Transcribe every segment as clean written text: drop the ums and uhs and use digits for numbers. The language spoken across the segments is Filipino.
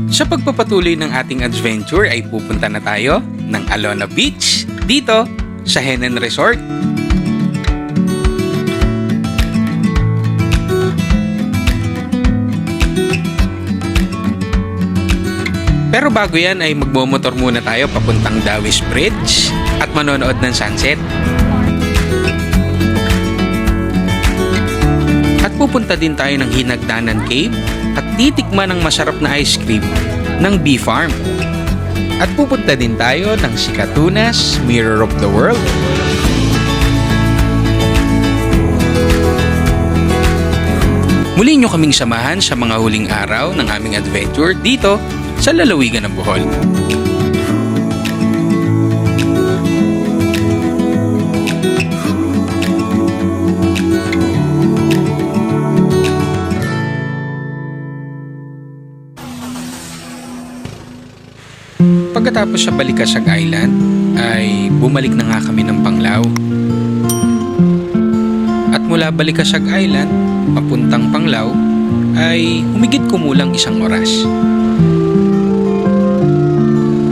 Sa pagpapatuloy ng ating adventure ay pupunta na tayo ng Alona Beach dito sa Henan Resort. Pero bago yan ay magmomotor muna tayo papuntang Dawis Bridge at manonood ng sunset. At pupunta din tayo ng Hinagdanan Cave at titikman ng masarap na ice cream ng Bee Farm. At pupunta din tayo ng Sikatunas Mirror of the World. Muli nyo kaming samahan sa mga huling araw ng aming adventure dito sa lalawigan ng Bohol. Pagkatapos sa Balikasag Island ay bumalik na nga kami ng Panglao. At mula Balikasag Island papuntang Panglao ay humigit kumulang 1 oras.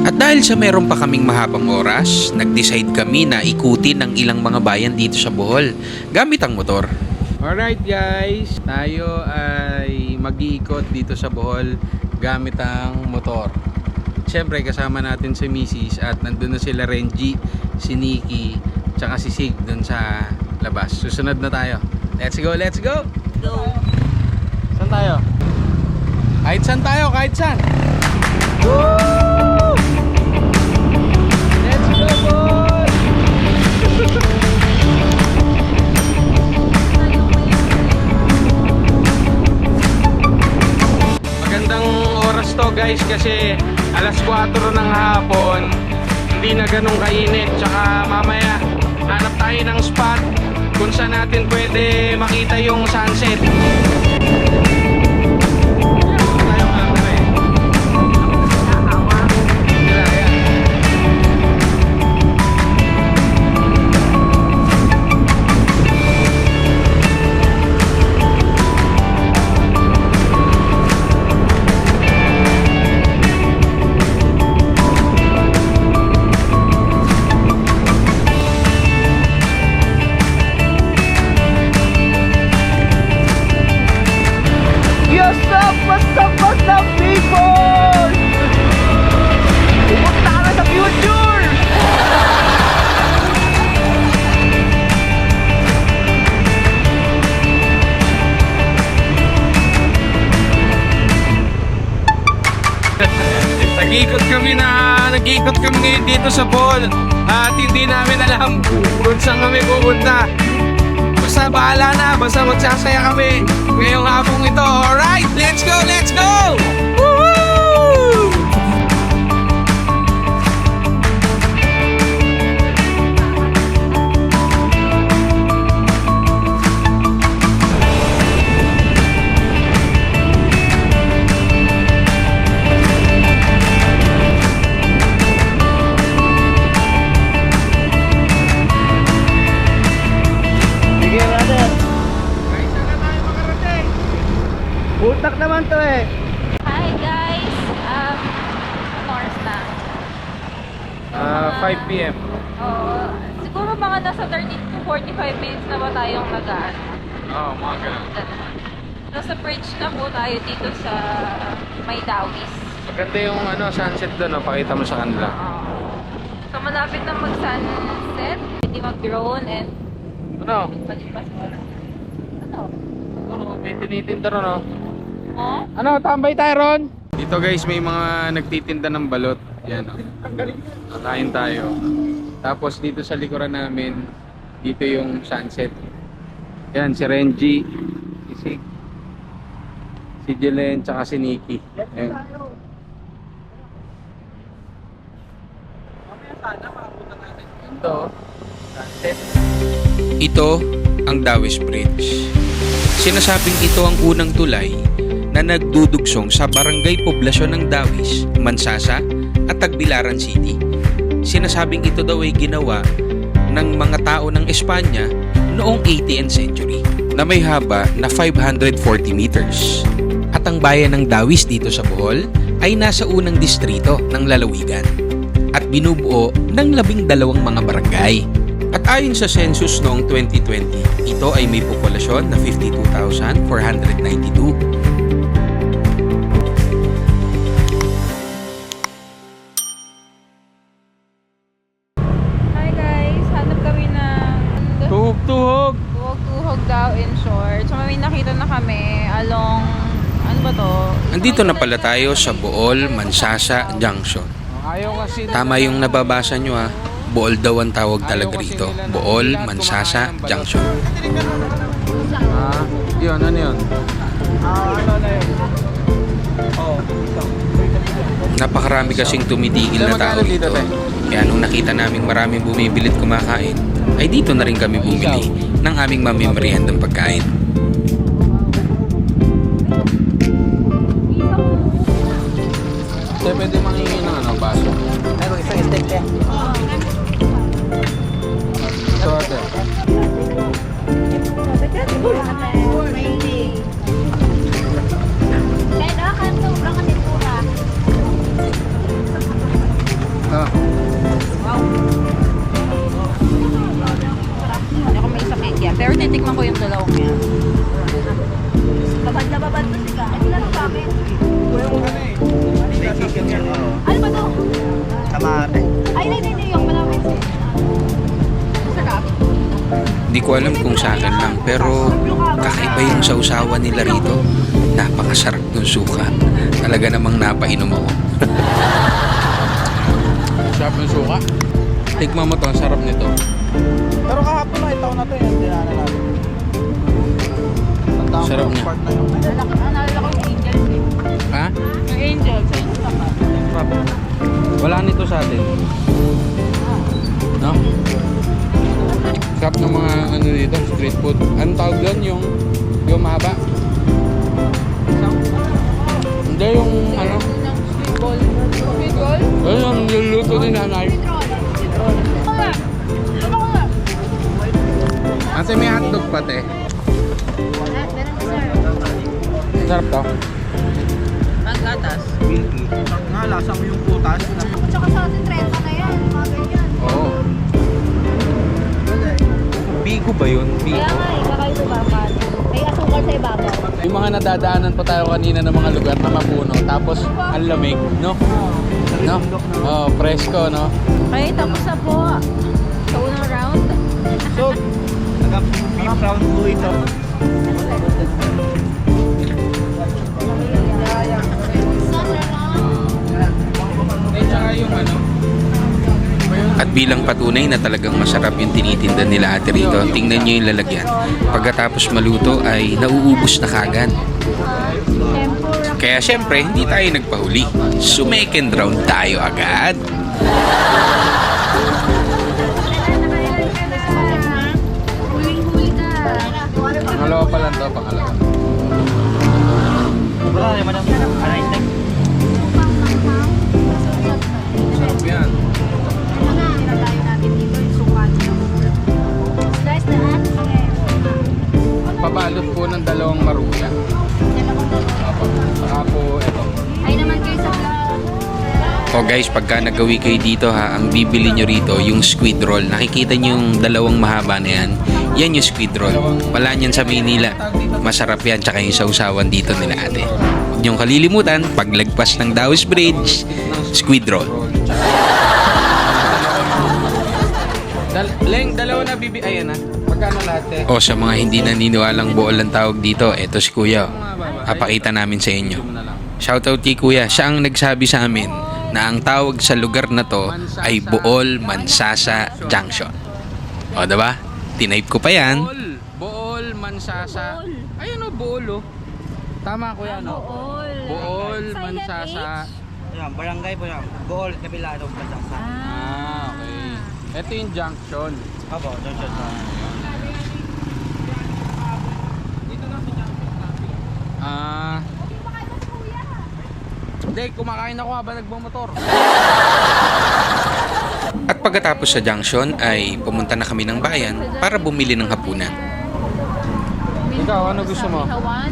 At dahil sa meron pa kaming mahabang oras, nag-decide kami na ikutin ang ilang mga bayan dito sa Bohol gamit ang motor. Alright guys, tayo ay mag-iikot dito sa Bohol gamit ang motor. Siyempre kasama natin si Mrs. at nandun na sila Renji, si Nikki, tsaka si Sig dun sa labas. Susunod na tayo. Let's go, let's go! Go! Saan tayo? Kahit saan tayo, kahit saan! Woo! Let's go, boy! Magandang oras to guys kasi alas 4 ng hapon, hindi na ganun kainit. Tsaka mamaya hanap tayo ng spot kung saan natin pwede makita yung sunset. What's up, people? Pumunta ka na sa future! Nag-iikot kami ngayon dito sa Bohol at hindi namin alam kung saan kami pupunta. Basta bahala na, basta magsasaya kami ngayong hapong ito. Alright, let's go, let's go! Woohoo! Utak naman to eh. Hi guys, anong oras na? 5 p.m. Siguro mga nasa 30 to 45 minutes na ba tayong nagaan? Oo, mga ganun. Nasa bridge na po tayo dito sa May Dawis. Maganda yung sunset doon, pakita mo sa kanila. So malapit na mag-sunset, hindi mag-drone and Ano? palipas. Ano? May tinitinda ron, no? Oh? Ano, tambay tayo ron? Dito guys, may mga nagtitinda ng balot. Yan, o. Kain tayo. Tapos dito sa likuran namin, dito yung sunset. Yan, si Renji, si Sig, si Jelen, tsaka si Nikki. Yan. Ito, sunset. Ito ang Dawis Bridge. Sinasabing ito ang unang tulay na nagdudugsong sa barangay poblasyon ng Dawis, Mansasa at Tagbilaran City. Sinasabing ito daw ay ginawa ng mga tao ng Espanya noong 18th century na may haba na 540 meters. At ang bayan ng Dawis dito sa Bohol ay nasa unang distrito ng lalawigan at binubuo ng 12 mga barangay. At ayon sa census noong 2020, ito ay may populasyon na 52,492. Hi guys, hanap kami ng Tuhog-tuhog. tuhog-tuhog daw in short. So may nakita na kami along, ano ba to? Andito na pala tayo sa Bohol, Mansasa Junction. Ayaw kasi. Tama yung nababasa nyo ha. Bohol daw ang tawag talaga rito. Bohol, Mansasa Junction. Yun, ano yun? Ano na yun? Napakarami kasing tumitigil na tao dito. Kaya nung nakita naming maraming bumibilit kumakain, ay dito na rin kami bumili ng aming mamimeriendang pagkain. Kasi pwede mangingi ng ano, baso. Ay, isang steak eh. Ito ate. Ah, Hindi ako may isa kaya. Pero titikman ko yung dalawang yan. Babad na babad to sila. Ay, sila ng gamit. Ano ba to? Kamate. Ay, hindi, yung malapit. Sarap. Hindi ko alam kung sa akin lang, pero kakaiba yung sausawan nila rito. Napakasarap ng suka. Talaga namang napainom ako. sarap ng suka. Tikman mo to, ang sarap nito. Pero kahapon na, itaw na to yung dinaanan natin. Ang tamang Sarap niya. part na yun. Naalala ko yung angels eh. Ha? Yung angel, sa inyo ka. Wala nito sa atin. No? Sarap ng mga ano dito, street food. Anong tawag doon? Yung mahaba? Hindi yung ano? Sweet ball. Sweet ball? Ayun yung niluluto ni nanay. Ate, may hotdog pa te. Meron ka, sir. Sarap to. Ang gatas. Milky. Nga, lasa mo yung putas. Tsaka sa atin, 30 na yan. Mga ganyan. Oo. Bigo ba yun? Kaya nga eh, kakaiba ba? May asukal sa ibabaw. Yung mga nadadaanan pa tayo kanina ng mga lugar na mapuno. Tapos, ang lamig, no? No? Oh, presko, no? Okay, tapos na po. Sa unang round. So, nag-beef round po ito. At bilang patunay na talagang masarap yung tinitinda nila ate rito, tingnan nyo yung lalagyan. Pagkatapos maluto ay nauubos na kagad. Kaya syempre, hindi tayo nagpahuli. Second round tayo agad. Huling-huli ka. Pangalawa pa lang to, pangalawa. Wala naman ang aray steak. Sarap yan. Nilalayo natin dito yung sukat. Guys, lahat. Pabalot po ng dalawang maruya. Saka po ito. Ay naman kayo sa vlog. O guys, pagka nagawi kayo dito ha, ang bibili nyo rito yung squid roll. Nakikita nyo yung dalawang mahaba na yan. Yan yung squid roll. Wala niyan sa Maynila. Masarap yan, tsaka yung sausawan dito nila ate. Huwag niyong kalilimutan, paglagpas ng Dawis Bridge, squid roll. Leng, dalawa na bibi. Ayan na. Magkano lahat eh? O sa mga hindi naniniwalang Bohol ang tawag dito, eto si Kuya. Papakita namin sa inyo. Shoutout kay Kuya, siya ang nagsabi sa amin na ang tawag sa lugar na to ay Bohol, Mansasa Junction. O diba? Tinype ko pa yan. Bohol, Mansasa. Ayun o, Bohol o. Tama ko yan o. Bohol, Mansasa. Yan, barangay po yan. Bohol, kabila ito. Mansasa. Okay. Ito yung junction. Opo, junction. Hindi, kumakain ako habang nagmamotor. At pagkatapos sa junction ay pumunta na kami ng bayan para bumili ng hapunan. Ikaw, ano gusto mo? Hawan.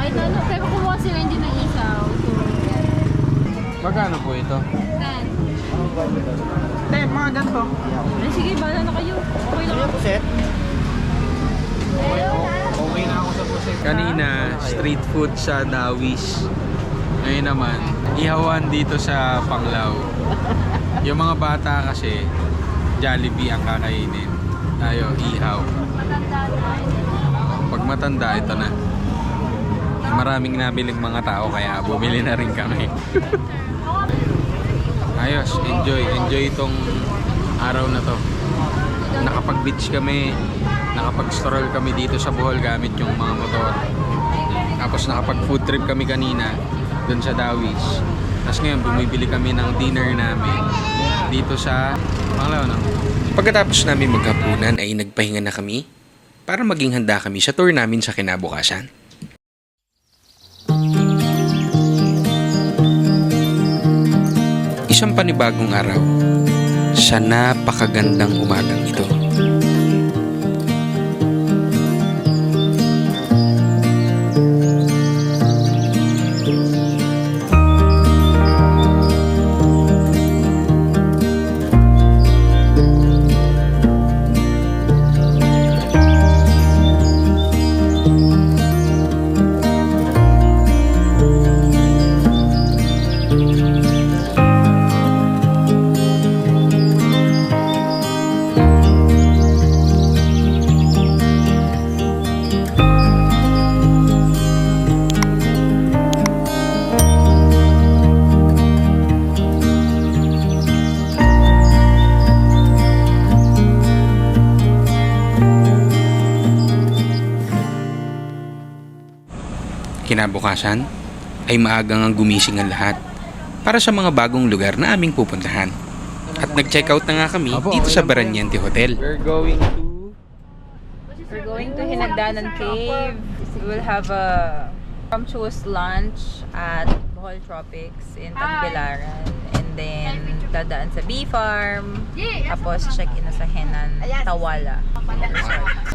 Ay, no. Pero kumuha sila hindi ng isaw. So, Magkano po ito? 10. Hindi, mga ganito. Ay, sige, bahala na kayo. Okay lang ako. Set? Okay na ako sa pusit. Kanina, street food sa Dawis. Ngayon naman, ihawan dito sa Panglao. Yung mga bata kasi, Jollibee ang kakainin. Tayo, ihaw. Pag matanda, ito na. Maraming nabiling mga tao kaya bumili na rin kami. Ayos, enjoy itong araw na to. Nakapag-beach kami, nakapag-stroll kami dito sa Bohol gamit yung mga motor. Tapos nakapag-food trip kami kanina dun sa Dawis. Tapos ngayon bumibili kami ng dinner namin dito sa Panglao, no? Pagkatapos namin maghapunan ay nagpahinga na kami para maging handa kami sa tour namin sa kinabukasan. Isang panibagong araw sa napakagandang umagang ito. Kinabukasan ay maagang ang gumising ang lahat para sa mga bagong lugar na aming pupuntahan. At nag-check out na nga kami dito sa Baraniente Hotel. We're going to Hinagdanan Cave. We will have a sumptuous lunch at Bohol Tropics in Tagbilaran. And then, dadaan sa Bee Farm. Tapos, check-in na sa Henan, Tawala.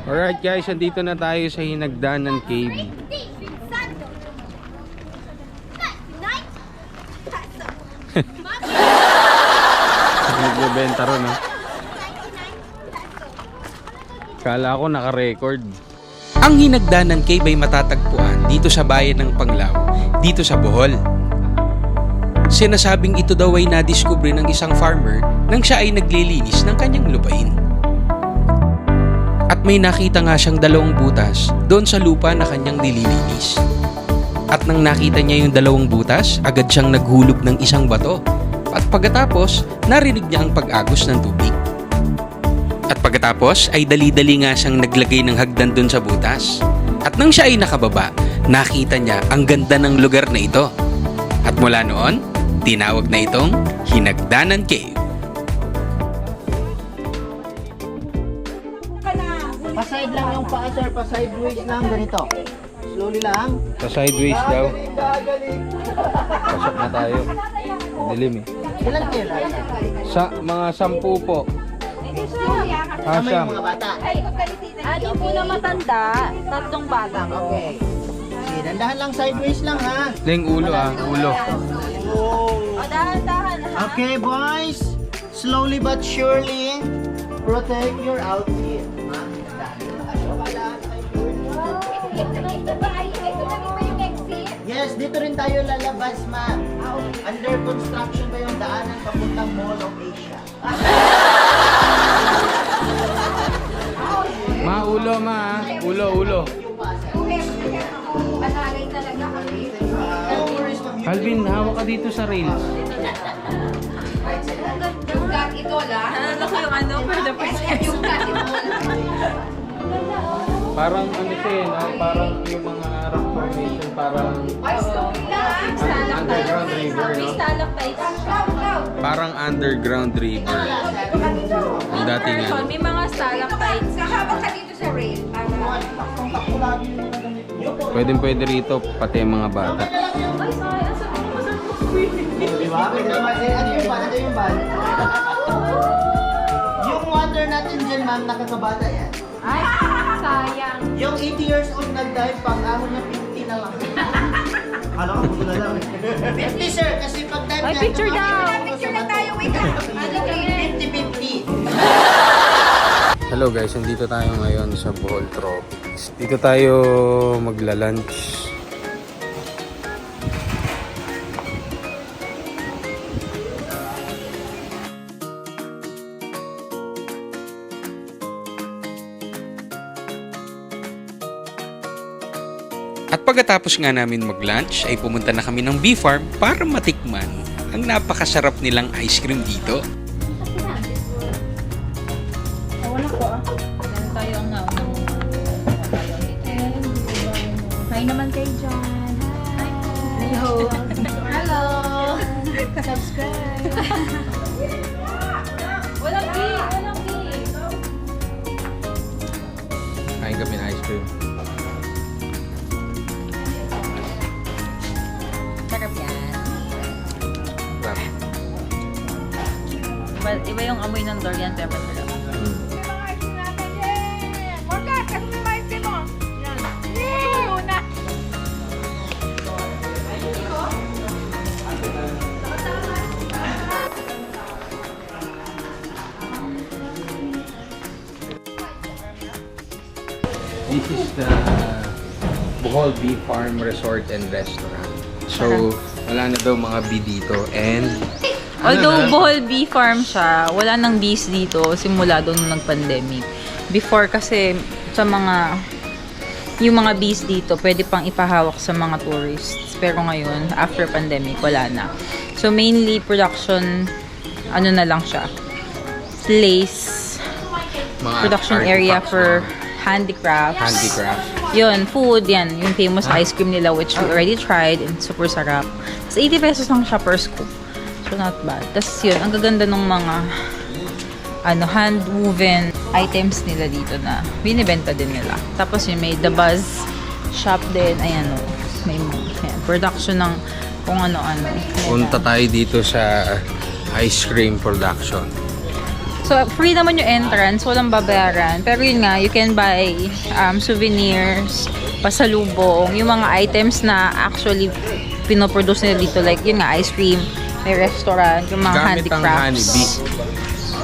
Alright guys, andito na tayo sa Hinagdanan Cave. Nagbebenta ron, no? Kala ko naka-record. Ang Hinagdanan Cave ay matatagpuan dito sa bayan ng Panglao, dito sa Bohol. Sinasabing ito daw ay nadiskubre ng isang farmer nang siya ay naglilinis ng kanyang lupain. At may nakita nga siyang 2 butas doon sa lupa na kanyang nililinis. At nang nakita niya yung 2 butas, agad siyang naghulog ng isang bato. At pagkatapos, narinig niya ang pag-agos ng tubig. At pagkatapos, ay dali-dali nga siyang naglagay ng hagdan dun sa butas. At nang siya ay nakababa, nakita niya ang ganda ng lugar na ito. At mula noon, tinawag na itong Hinagdanan Cave. Pa-side lang yung paa, sir. Pa-sideways lang. Ganito. Slowly lang. Sa sideways daw. Pasok na tayo. Dilim eh. Ilan kayo? Sa mga 10 po. Kasama yung mga bata. Ano po na matanda, 3 bata po. Okay. Sige, dandahan lang. Sideways lang, ha? Ling ulo ulo. Oh. O, dahan-dahan ha. Okay, boys. Slowly but surely, protect your outfit. Yes, dito rin tayo lalabas, ma'am. Under construction ba yung daanan papuntang Mall of Asia? Ulo ulo. Alvin, hawak ka dito sa rails. Ano ko yung ano for the princess? Parang ano siya eh, no? Parang yung mga rock formation, parang underground river, no? Parang underground river. Ang dating nga. May mga stalactites. Pwede rito, pati yung mga bata. Di ba? Pwede naman. Ano yung bata? Ano yung bata? Yung water natin dyan, ma'am, nakakabata yan. Ay, sayang. Yung 80 years old nag-dive, pang ahon niya 50 na lang. Alam ko na lang. 50 sir, kasi pag time Ay, picture daw. Picture na tayo, wait lang. 50-50. Hello guys, nandito tayo ngayon sa Bohol Tropics. Dito tayo magla-lunch. At pagkatapos nga namin mag-lunch ay pumunta na kami ng Bee Farm para matikman ang napakasarap nilang ice cream dito. Wala ko ah. Meron tayo ang naunang. Hi naman kay John. Hi. Hello. Hello. Subscribe. Walang cake! Walang cake! Kain kami ng ice cream. Sarap yan. Sarap. Iba yung amoy ng durian pero masarap. Morgan, kasi may mais din mo. Yan. Tulo na. This is the Bohol Bee Farm Resort and Restaurant. So, wala na daw mga bee dito and Although Bohol Bee Farm siya, wala nang bees dito simula doon nung nag-pandemic. Before kasi sa yung mga bees dito, pwede pang ipahawak sa mga tourists. Pero ngayon, after pandemic, wala na. So mainly production, ano na lang siya, place, mga production area artifacts for na handicrafts. handicrafts. Yun, food, yan. Yung famous ice cream nila, which we already tried, and super sarap. Tapos 80 pesos lang siya per scoop. So, not bad. Tapos yun, ang gaganda ng mga hand-woven items nila dito na binibenta din nila. Tapos yun, may The Buzz shop din. Ayan o. May ayan, production ng kung ano-ano. Punta tayo dito sa ice cream production. So, free naman yung entrance. Walang babayaran. Pero yun nga, you can buy souvenirs, pasalubong, yung mga items na actually pinoproduce nila dito. Like, yun nga, ice cream, may restaurant, yung mga Gamit ang handicrafts. honeybee.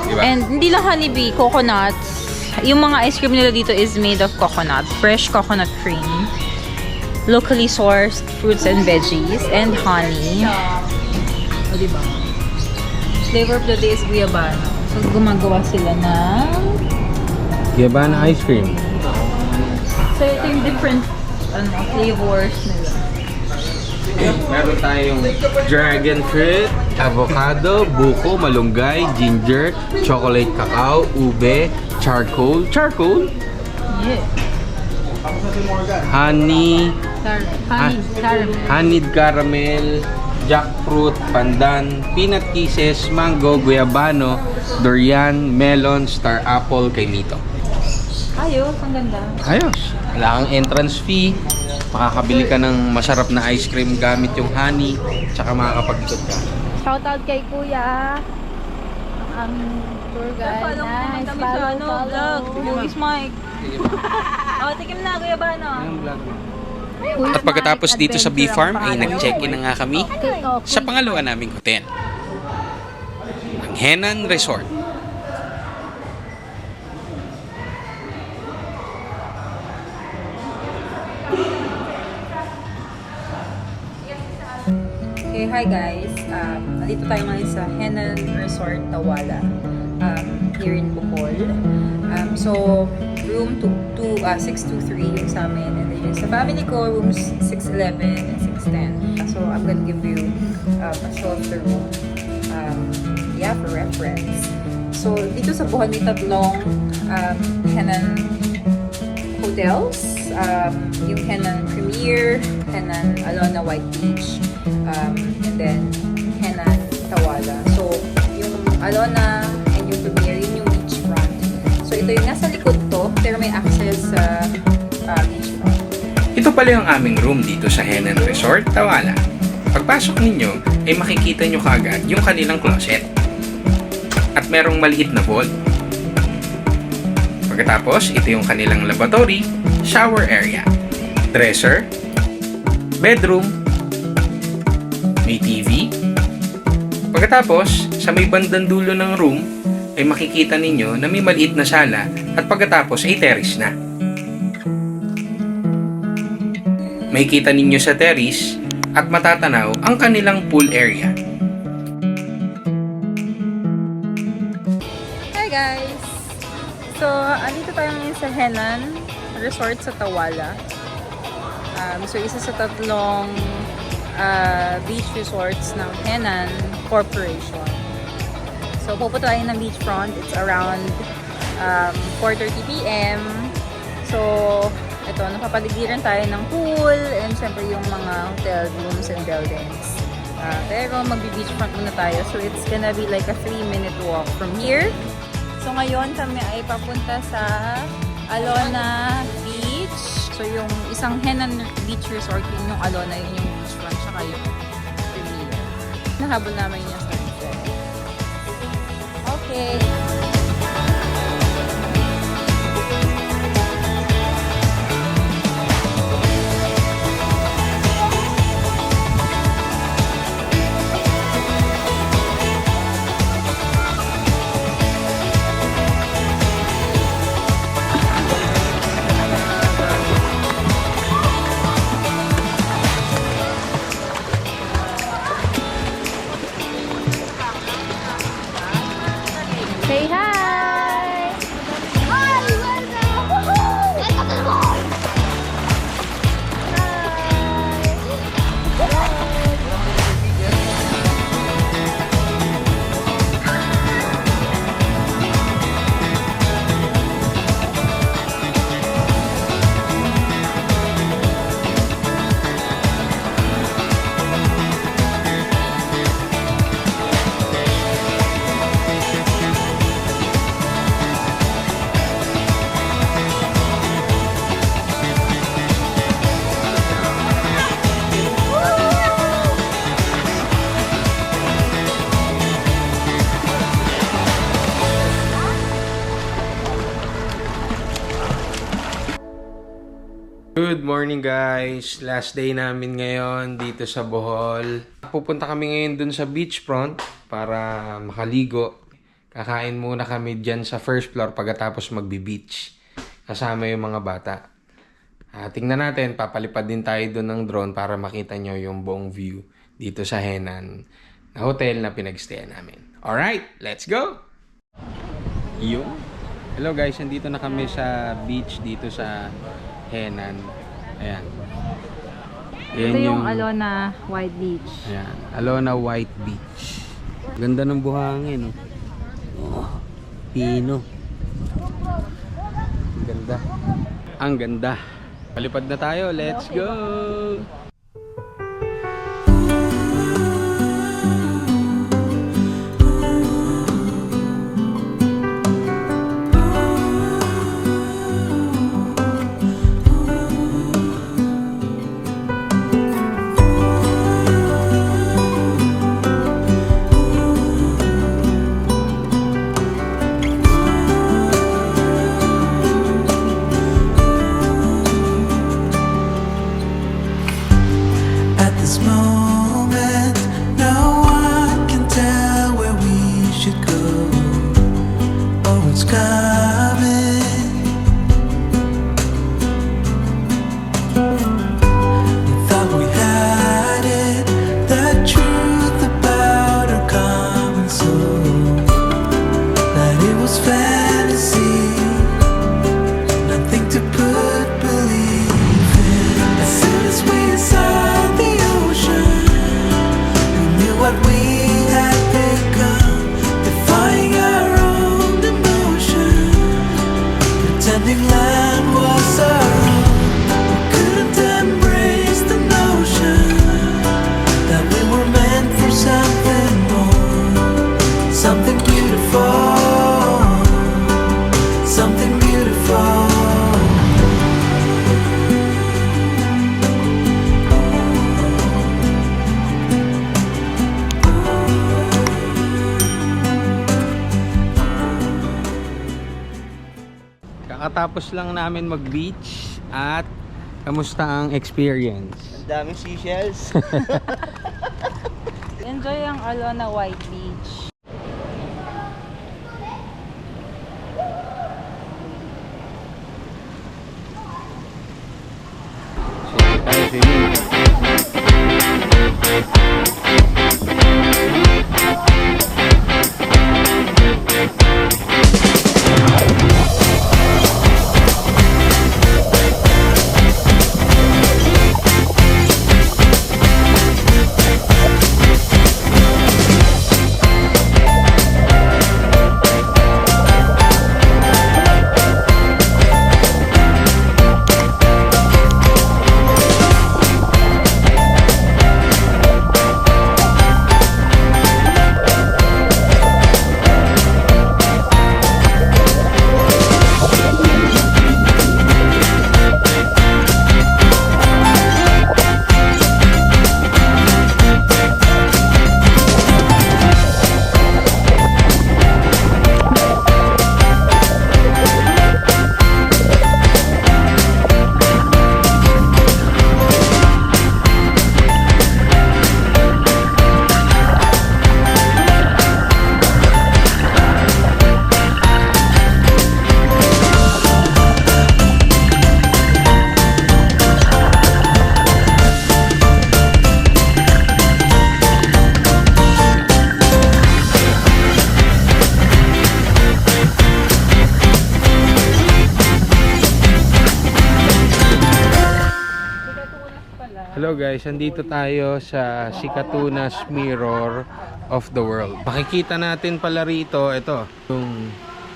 Diba? And hindi lang honeybee, coconuts. Yung mga ice cream nila dito is made of coconut. Fresh coconut cream. Locally sourced fruits and veggies. And honey. O, diba? Flavor of the day is guayabano. So, gumagawa sila ng... Guyabana ice cream. So, ito yung different flavors nila. Meron tayong dragon fruit, avocado, buko, malunggay, ginger, chocolate cacao, ube, charcoal. Charcoal? Yeah. Honey, Caramel. honeyed caramel, jackfruit, pandan, peanut kisses, mango, guayabano, durian, melon, star apple, kay Mito. Ayos, ang ganda. Ayos. Wala kang entrance fee. Makakabili ka ng masarap na ice cream gamit yung honey. Tsaka makakapag-ikot ka. Shoutout kay Kuya. Ang tour guide. Follow mo naman Nice. kami sa vlog. Movies Mike. Oh, tikim na, guyabano. Kuya At pagkatapos Mike dito sa Bee Adventure Farm ang ay pangalan. nag-check-in na nga kami Okay. sa pangalawa naming hotel. Ang Henan Resort. Okay, hi guys. Nandito tayo ngayon sa Henan Resort, Tawala. Here in Bohol. So, room 623 yung sa amin. And then yung sa family ko, rooms 611 and 610. So, I'm gonna give you a show of the room. For reference. So, dito sa Bohol, may tatlong Henan hotels. Yung Henan Premier, Henan Alona White Beach, and then Henan Tawala. So, yung Alona and yung Premier, yun yung beachfront. So, ito yung nasa likod to, pero may access sa beachfront. Ito pala yung aming room dito sa Henan Resort, Tawala. Pagpasok ninyo, ay makikita nyo kaagad yung kanilang closet. At merong maliit na vault. Pagkatapos, ito yung kanilang lavatory, shower area, dresser, bedroom, May TV. Pagkatapos, sa may bandang dulo ng room, ay makikita ninyo na may maliit na sala at pagkatapos ay terrace na. Makikita ninyo sa terrace at matatanaw ang kanilang pool area. Hi guys! So, andito tayo ngayon sa Henan Resort sa Tawala. So, isa sa tatlong beach resorts ng Henan Corporation. So, pupunta tayo ng beachfront. It's around 4:30 p.m. So, ito, napapaligiran tayo ng pool and syempre yung mga hotel rooms and buildings. Pero magbe-beachfront muna tayo. So, it's gonna be like a 3-minute walk from here. So, ngayon kami ay papunta sa Alona Beach. So, yung isang Henan Beach Resort, yung Alona, yun yung beachfront, saka yung Premier. Nahabol namin yung sunset. Okay. Say hi! Hi! Welcome! Woohoo! Welcome to the mall! Good morning guys! Last day namin ngayon dito sa Bohol. Pupunta kami ngayon dun sa beachfront para makaligo. Kakain muna kami dyan sa first floor pagkatapos magbe-beach. Kasama yung mga bata. Tingnan natin, papalipad din tayo dun ng drone para makita nyo yung buong view dito sa Henan na hotel na pinagstayan namin. Alright, let's go! Yung. Hello guys, nandito na kami sa beach dito sa Henan. Ayan. Yan Ito yung Alona White Beach. Ayan. Alona White Beach. Ganda ng buhangin. Oh, pino. Ang ganda. Ang ganda. Palipad na tayo. Let's go! At this moment, no one can tell where we should go or what's coming. We thought we had it, the truth about our common soul, that it was fantasy, nothing to put belief in. As soon as we saw the ocean, we knew what we had become, defying our own emotion, pretending land was our own. We couldn't embrace the notion that we were meant for something more, something beautiful, something beautiful. Kakatapos lang namin mag-beach at kamusta ang experience? Ang daming seashells. Enjoy ang Alona White Beach. Hello guys, andito tayo sa Sikatunas Mirror of the World. Makikita natin pala rito, ito, yung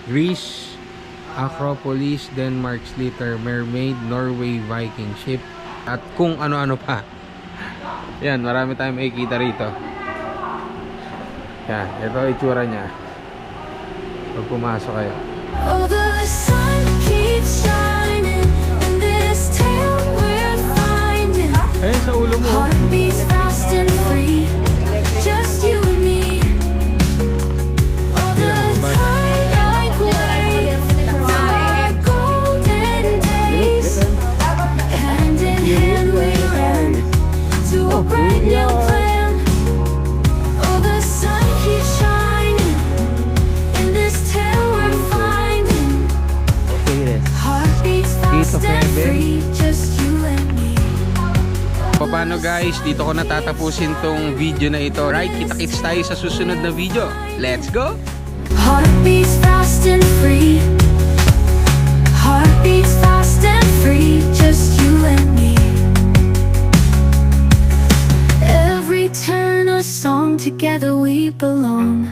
Greece, Acropolis, Denmark, Sliter, Mermaid, Norway, Viking Ship, at kung ano-ano pa. Yan, marami tayong makikita rito. Yan, ito itsura niya. Pag pumasok kayo. Oh, the sun keeps shining in this town we're finding. Ayun sa ulo mo. Heartbeats fast and free, just you and me. All the twilight wave from our golden days. Hand in hand we ran to a brand new plan. Oh, the sun keeps shining in this town we're finding. Heartbeats fast and free, just you and me. Paano guys, dito ko natatapusin tong video na ito. Right, kita-kits tayo sa susunod na video. Let's go! Heartbeats fast and free. Heartbeats fast and free, just you and me. Every turn a song, together we belong.